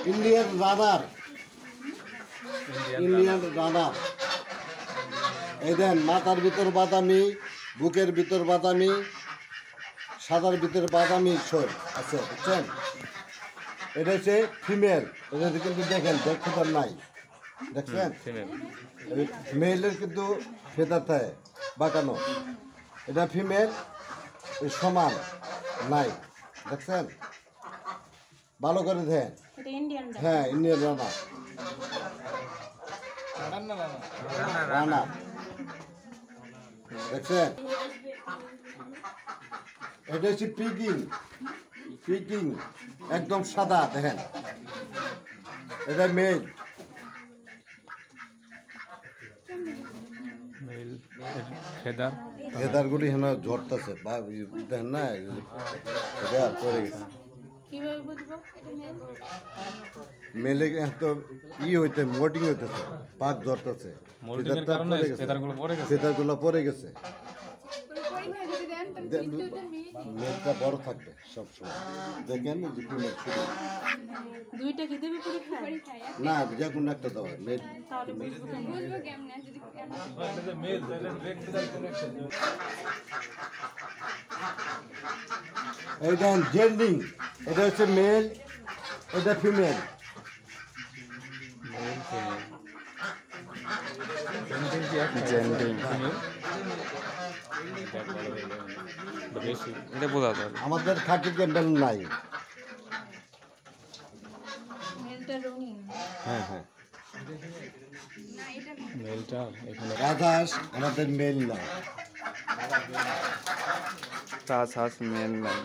Indian runner এই দেন মাথার ভিতর বাদামি, বুকের ভিতর বাদামি, সাদার ভিতর বাদামি সর আছে, বুঝছেন? এটা হচ্ছে ফিমেল। এটা কিন্তু দেখেন ফেদার নাই, দেখছেন? মেলের কিন্তু ফেদার থাকে বাঁকানো, এটা ফিমেল সমান নাই, দেখছেন? ভালো করে দেখেন। হ্যাঁ, ইন্ডিয়ান রানা দেখছেন? এটা হচ্ছে পিকিং একদম সাদা, দেখেন এটা মেল। ফেদারগুলি হেন ঝরতেছে, দেখেন না পরে গেছে। মেলে এত হইতে মোটিং হইতেছে, পাক ঝরতেছে, ফেদারগুলো পরে গেছে। মেলটা বড় থাকবে সবসময়, দেখেন না যে কোনো একটা দেওয়া মেল। এই দেখেন জেন্ডিং, এটা হচ্ছে মেল, এটা ফিমেল। আমাদের খাকি ক্যান্ডেল নাই। হ্যাঁ হ্যাঁ, রাজহাঁস আমাদের মেল না, রাজহাঁস মেল নাই।